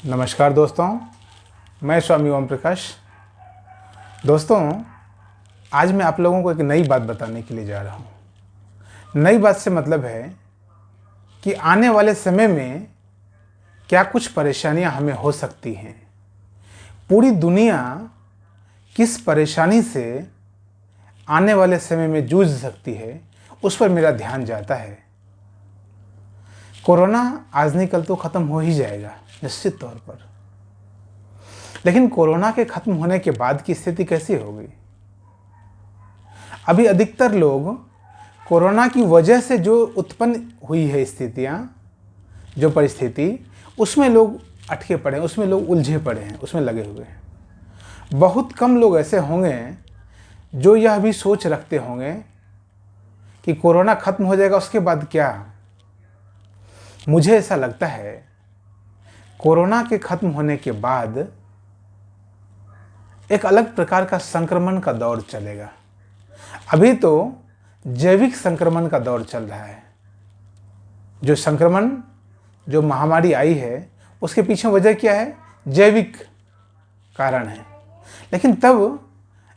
नमस्कार दोस्तों, मैं स्वामी ओम प्रकाश। दोस्तों, आज मैं आप लोगों को एक नई बात बताने के लिए जा रहा हूँ। नई बात से मतलब है कि आने वाले समय में क्या कुछ परेशानियाँ हमें हो सकती हैं। पूरी दुनिया किस परेशानी से आने वाले समय में जूझ सकती है, उस पर मेरा ध्यान जाता है। कोरोना आज नहीं कल तो ख़त्म हो ही जाएगा निश्चित तौर पर, लेकिन कोरोना के ख़त्म होने के बाद की स्थिति कैसी होगी? अभी अधिकतर लोग कोरोना की वजह से जो उत्पन्न हुई है स्थितियाँ, जो परिस्थिति, उसमें लोग अटके पड़े हैं, उसमें लोग उलझे पड़े हैं, उसमें लगे हुए हैं। बहुत कम लोग ऐसे होंगे जो यह भी सोच रखते होंगे कि कोरोना ख़त्म हो जाएगा, उसके बाद क्या। मुझे ऐसा लगता है कोरोना के ख़त्म होने के बाद एक अलग प्रकार का संक्रमण का दौर चलेगा। अभी तो जैविक संक्रमण का दौर चल रहा है। जो संक्रमण, जो महामारी आई है, उसके पीछे वजह क्या है? जैविक कारण है। लेकिन तब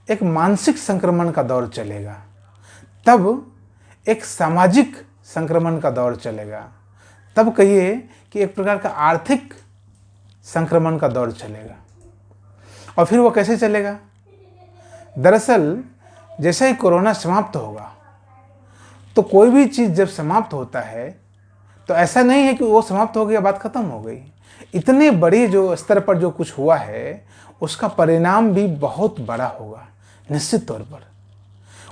एक मानसिक संक्रमण का दौर चलेगा, तब एक सामाजिक संक्रमण का दौर चलेगा, तब कहिए कि एक प्रकार का आर्थिक संक्रमण का दौर चलेगा। और फिर वो कैसे चलेगा? दरअसल जैसे ही कोरोना समाप्त होगा, तो कोई भी चीज़ जब समाप्त होता है तो ऐसा नहीं है कि वो समाप्त हो गया, बात खत्म हो गई। इतने बड़े जो स्तर पर जो कुछ हुआ है, उसका परिणाम भी बहुत बड़ा होगा निश्चित तौर पर।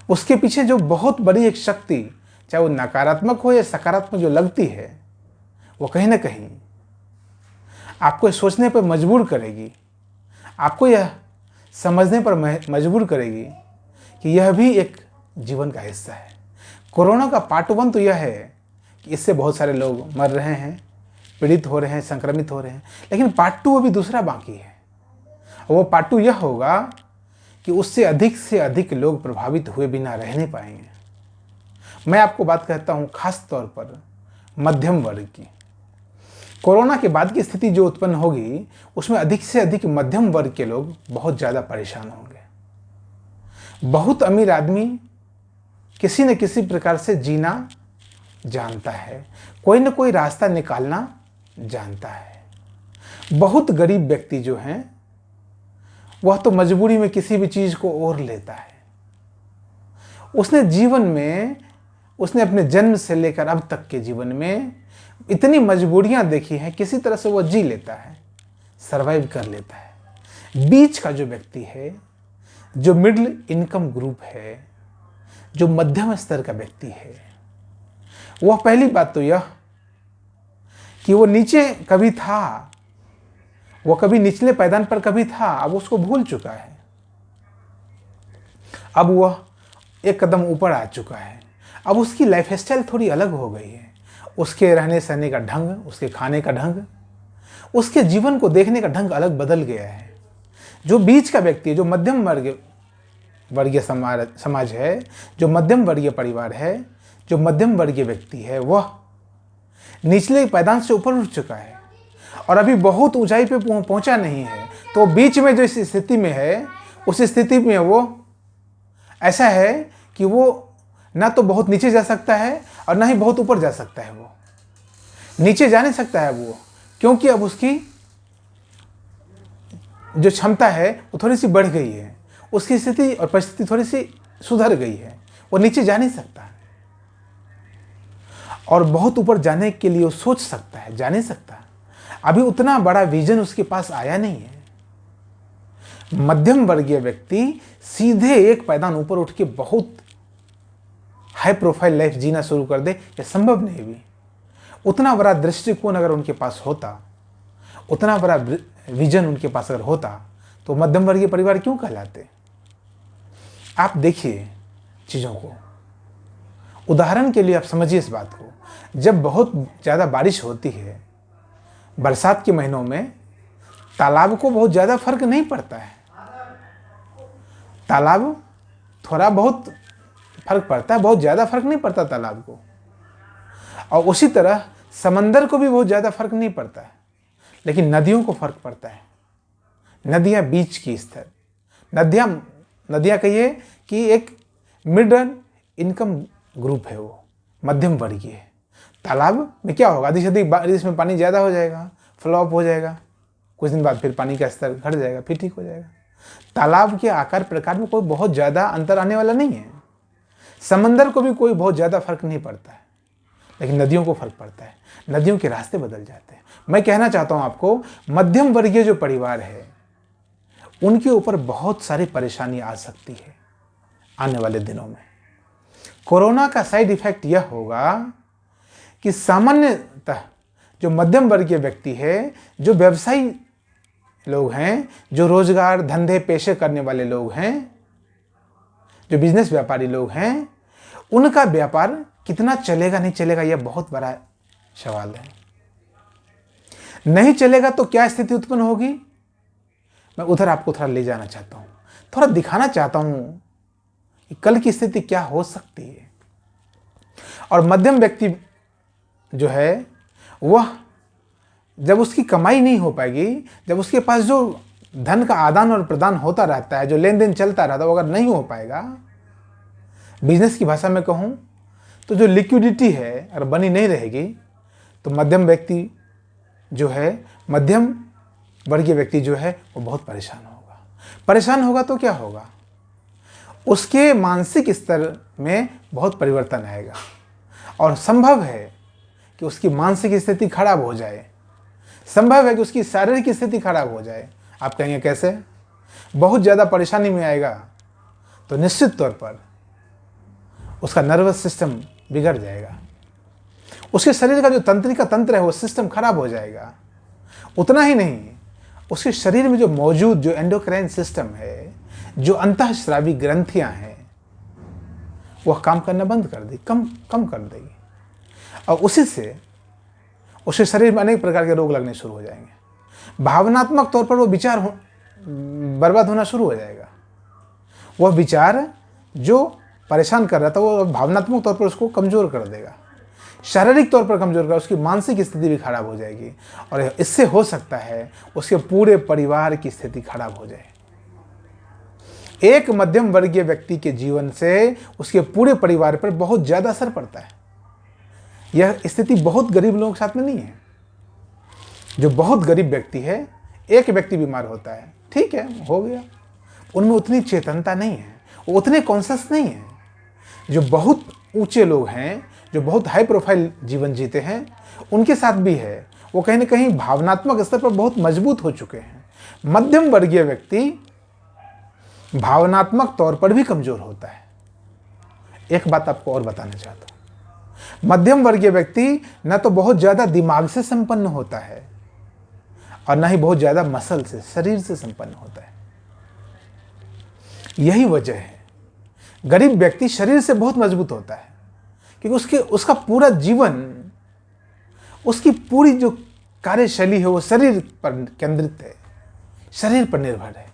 उसके पीछे जो बहुत बड़ी एक शक्ति, चाहे वो नकारात्मक हो या सकारात्मक, जो लगती है, वो कहीं ना कहीं आपको सोचने पर मजबूर करेगी, आपको यह समझने पर मजबूर करेगी कि यह भी एक जीवन का हिस्सा है। कोरोना का पार्ट 1 तो यह है कि इससे बहुत सारे लोग मर रहे हैं, पीड़ित हो रहे हैं, संक्रमित हो रहे हैं, लेकिन पार्ट 2 अभी दूसरा बाकी है। वो पार्ट 2 यह होगा कि उससे अधिक से अधिक लोग प्रभावित हुए बिना रह नहीं पाएंगे। मैं आपको बात कहता हूँ खास तौर पर मध्यम वर्ग की। कोरोना के बाद की स्थिति जो उत्पन्न होगी, उसमें अधिक से अधिक मध्यम वर्ग के लोग बहुत ज़्यादा परेशान होंगे। बहुत अमीर आदमी किसी न किसी प्रकार से जीना जानता है, कोई न कोई रास्ता निकालना जानता है। बहुत गरीब व्यक्ति जो हैं, वह तो मजबूरी में किसी भी चीज़ को ओढ़ लेता है। उसने जीवन में, उसने अपने जन्म से लेकर अब तक के जीवन में इतनी मजबूरियां देखी हैं, किसी तरह से वो जी लेता है, सरवाइव कर लेता है। बीच का जो व्यक्ति है, जो मिडिल इनकम ग्रुप है, जो मध्यम स्तर का व्यक्ति है, वह पहली बात तो यह कि वो नीचे कभी था, वो कभी निचले पायदान पर कभी था, अब उसको भूल चुका है। अब वह एक कदम ऊपर आ चुका है। अब उसकी लाइफ स्टाइल थोड़ी अलग हो गई है। उसके रहने सहने का ढंग, उसके खाने का ढंग, उसके जीवन को देखने का ढंग अलग बदल गया है। जो बीच का व्यक्ति है, जो मध्यम वर्गीय समाज है, जो मध्यम वर्गीय परिवार है, जो मध्यम वर्गीय व्यक्ति है, वह निचले पायदान से ऊपर उठ चुका है और अभी बहुत ऊंचाई पे पहुंचा नहीं है। तो बीच में जो इस स्थिति में है, उस स्थिति में वो ऐसा है कि वो ना तो बहुत नीचे जा सकता है और ना ही बहुत ऊपर जा सकता है। वो नीचे जा नहीं सकता है वो, क्योंकि अब उसकी जो क्षमता है वो थोड़ी सी बढ़ गई है, उसकी स्थिति और परिस्थिति थोड़ी सी सुधर गई है। वो नीचे जा नहीं सकता और बहुत ऊपर जाने के लिए वो सोच सकता है, जा नहीं सकता। अभी उतना बड़ा विजन उसके पास आया नहीं है। मध्यम वर्गीय व्यक्ति सीधे एक पायदान ऊपर उठ के बहुत हाई प्रोफाइल लाइफ जीना शुरू कर दे, यह संभव नहीं भी। उतना बड़ा दृष्टिकोण अगर उनके पास होता, उतना बड़ा विजन उनके पास अगर होता, तो मध्यम वर्गीय परिवार क्यों कहलाते? आप देखिए चीज़ों को, उदाहरण के लिए आप समझिए इस बात को। जब बहुत ज़्यादा बारिश होती है, बरसात के महीनों में, तालाब को बहुत ज़्यादा फर्क नहीं पड़ता है। तालाब थोड़ा बहुत फर्क पड़ता है, बहुत ज़्यादा फर्क नहीं पड़ता तालाब को। और उसी तरह समंदर को भी बहुत ज़्यादा फर्क नहीं पड़ता है। लेकिन नदियों को फर्क पड़ता है। नदियां बीच की स्तर, नदियां कहिए कि एक मिडल इनकम ग्रुप है, वो मध्यम वर्गीय। तालाब में क्या होगा, अधिक से अधिक बारिश में पानी ज़्यादा हो जाएगा, फ्लॉप हो जाएगा, कुछ दिन बाद फिर पानी का स्तर घट जाएगा, फिर ठीक हो जाएगा। तालाब के आकार प्रकार में कोई बहुत ज़्यादा अंतर आने वाला नहीं है। समंदर को भी कोई बहुत ज़्यादा फर्क नहीं पड़ता है, लेकिन नदियों को फर्क पड़ता है। नदियों के रास्ते बदल जाते हैं। मैं कहना चाहता हूँ आपको, मध्यम वर्गीय जो परिवार है उनके ऊपर बहुत सारी परेशानी आ सकती है आने वाले दिनों में। कोरोना का साइड इफेक्ट यह होगा कि सामान्यतः जो मध्यम वर्गीय व्यक्ति है, जो व्यवसायी लोग हैं, जो रोजगार धंधे पेशे करने वाले लोग हैं, जो बिजनेस व्यापारी लोग हैं, उनका व्यापार कितना चलेगा नहीं चलेगा यह बहुत बड़ा सवाल है। नहीं चलेगा तो क्या स्थिति उत्पन्न होगी, मैं उधर आपको थोड़ा ले जाना चाहता हूं, थोड़ा दिखाना चाहता हूं कि कल की स्थिति क्या हो सकती है। और मध्यम व्यक्ति जो है वह जब उसकी कमाई नहीं हो पाएगी, जब उसके पास जो धन का आदान और प्रदान होता रहता है, जो लेन देन चलता रहता है, वो अगर नहीं हो पाएगा, बिजनेस की भाषा में कहूं तो जो लिक्विडिटी है अगर बनी नहीं रहेगी, तो मध्यम व्यक्ति जो है, मध्यम वर्गीय व्यक्ति जो है वो बहुत परेशान होगा। परेशान होगा तो क्या होगा, उसके मानसिक स्तर में बहुत परिवर्तन आएगा और संभव है कि उसकी मानसिक स्थिति खराब हो जाए, संभव है कि उसकी शारीरिक स्थिति खराब हो जाए। आप कहेंगे कैसे, बहुत ज़्यादा परेशानी में आएगा तो निश्चित तौर पर उसका नर्वस सिस्टम बिगड़ जाएगा, उसके शरीर का जो तंत्रिका तंत्र है वो सिस्टम खराब हो जाएगा। उतना ही नहीं, उसके शरीर में जो मौजूद जो एंडोक्राइन सिस्टम है, जो अंतःस्रावी ग्रंथियां हैं, वह काम करना बंद कर देगी, कम कर देगी, और उसी से उसके शरीर में अनेक प्रकार के रोग लगने शुरू हो जाएंगे। भावनात्मक तौर पर वो विचार बर्बाद होना शुरू हो जाएगा। वह विचार जो परेशान कर रहा था वो भावनात्मक तौर पर उसको कमज़ोर कर देगा, शारीरिक तौर पर कमज़ोर कर, उसकी मानसिक स्थिति भी खराब हो जाएगी और इससे हो सकता है उसके पूरे परिवार की स्थिति खराब हो जाए। एक मध्यम वर्गीय व्यक्ति के जीवन से उसके पूरे परिवार पर बहुत ज़्यादा असर पड़ता है। यह स्थिति बहुत गरीब लोगों के साथ में नहीं है। जो बहुत गरीब व्यक्ति है, एक व्यक्ति बीमार होता है, ठीक है, हो गया, उनमें उतनी चेतनता नहीं है, वो उतने कॉन्शियस नहीं है। जो बहुत ऊंचे लोग हैं, जो बहुत हाई प्रोफाइल जीवन जीते हैं, उनके साथ भी है, वो कहीं ना कहीं भावनात्मक स्तर पर बहुत मजबूत हो चुके हैं। मध्यम वर्गीय व्यक्ति भावनात्मक तौर पर भी कमजोर होता है। एक बात आपको और बताना चाहता हूं, मध्यम वर्गीय व्यक्ति न तो बहुत ज्यादा दिमाग से संपन्न होता है और न ही बहुत ज्यादा मसल से, शरीर से संपन्न होता है। यही वजह है गरीब व्यक्ति शरीर से बहुत मजबूत होता है, क्योंकि उसका पूरा जीवन, उसकी पूरी जो कार्यशैली है वो शरीर पर केंद्रित है, शरीर पर निर्भर है।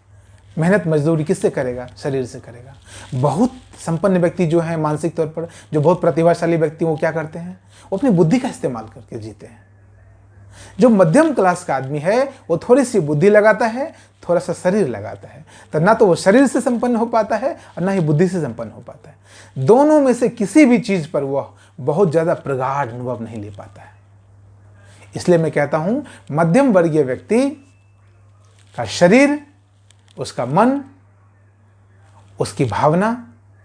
मेहनत मजदूरी किससे करेगा, शरीर से करेगा। बहुत संपन्न व्यक्ति जो है मानसिक तौर पर, जो बहुत प्रतिभाशाली व्यक्ति, वो क्या करते हैं, वो अपनी बुद्धि का इस्तेमाल करके जीते हैं। जो मध्यम क्लास का आदमी है वो थोड़ी सी बुद्धि लगाता है, थोड़ा सा शरीर लगाता है, तो ना तो वो शरीर से संपन्न हो पाता है और ना ही बुद्धि से संपन्न हो पाता है। दोनों में से किसी भी चीज पर वह बहुत ज्यादा प्रगाढ़ अनुभव नहीं ले पाता है। इसलिए मैं कहता हूं, मध्यम वर्गीय व्यक्ति का शरीर, उसका मन, उसकी भावना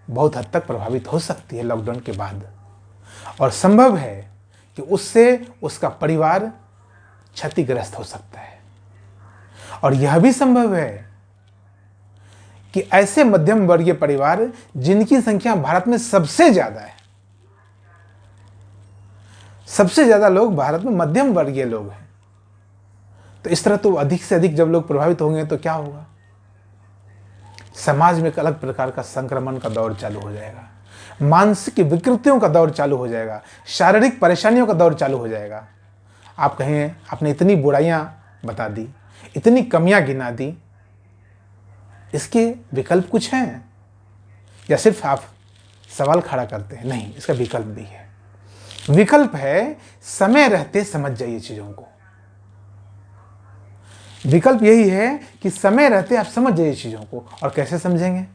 बहुत हद तक प्रभावित हो सकती है लॉकडाउन के बाद, और संभव है कि उससे उसका परिवार क्षतिग्रस्त हो सकता है। और यह भी संभव है कि ऐसे मध्यम वर्गीय परिवार जिनकी संख्या भारत में सबसे ज्यादा है, सबसे ज्यादा लोग भारत में मध्यम वर्गीय लोग हैं, तो इस तरह तो अधिक से अधिक जब लोग प्रभावित होंगे तो क्या होगा, समाज में एक अलग प्रकार का संक्रमण का दौर चालू हो जाएगा, मानसिक विकृतियों का दौर चालू हो जाएगा, शारीरिक परेशानियों का दौर चालू हो जाएगा। आप कहें आपने इतनी बुराइयां बता दी, इतनी कमियां गिना दी, इसके विकल्प कुछ हैं या सिर्फ आप सवाल खड़ा करते हैं? नहीं, इसका विकल्प भी है। विकल्प है, समय रहते समझ जाइए चीजों को। विकल्प यही है कि समय रहते आप समझ जाइए चीज़ों को। और कैसे समझेंगे?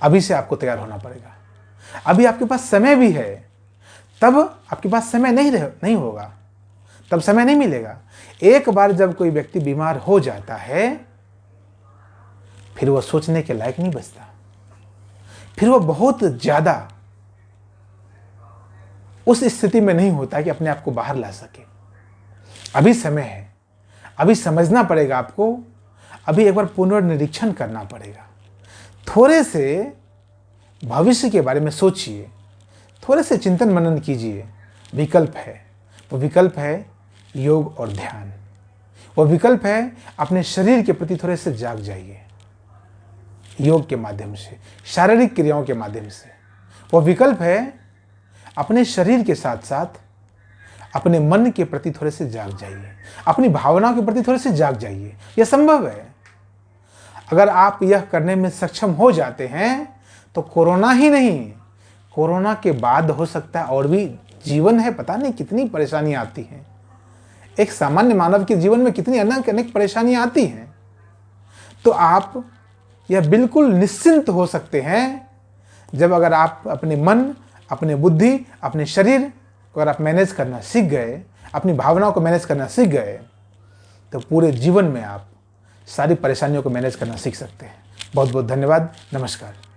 अभी से आपको तैयार होना पड़ेगा। अभी आपके पास समय भी है, तब आपके पास समय नहीं होगा, तब समय नहीं मिलेगा। एक बार जब कोई व्यक्ति बीमार हो जाता है, फिर वो सोचने के लायक नहीं बचता, फिर वो बहुत ज़्यादा उस स्थिति में नहीं होता कि अपने आप को बाहर ला सके। अभी समय है, अभी समझना पड़ेगा आपको, अभी एक बार पुनर्निरीक्षण करना पड़ेगा। थोड़े से भविष्य के बारे में सोचिए, थोड़े से चिंतन मनन कीजिए। विकल्प है, वो विकल्प है योग और ध्यान। वो विकल्प है अपने शरीर के प्रति थोड़े से जाग जाइए, योग के माध्यम से, शारीरिक क्रियाओं के माध्यम से। वो विकल्प है अपने शरीर के साथ साथ अपने मन के प्रति थोड़े से जाग जाइए, अपनी भावनाओं के प्रति थोड़े से जाग जाइए। यह संभव है। अगर आप यह करने में सक्षम हो जाते हैं तो कोरोना ही नहीं, कोरोना के बाद हो सकता है और भी जीवन है, पता नहीं कितनी परेशानियां आती हैं। एक सामान्य मानव के जीवन में कितनी अनेक परेशानियां आती हैं। तो आप यह बिल्कुल निश्चिंत हो सकते हैं जब अगर आप अपने मन, अपने बुद्धि, अपने शरीर को अगर आप मैनेज करना सीख गए, अपनी भावनाओं को मैनेज करना सीख गए, तो पूरे जीवन में आप सारी परेशानियों को मैनेज करना सीख सकते हैं। बहुत बहुत धन्यवाद। नमस्कार।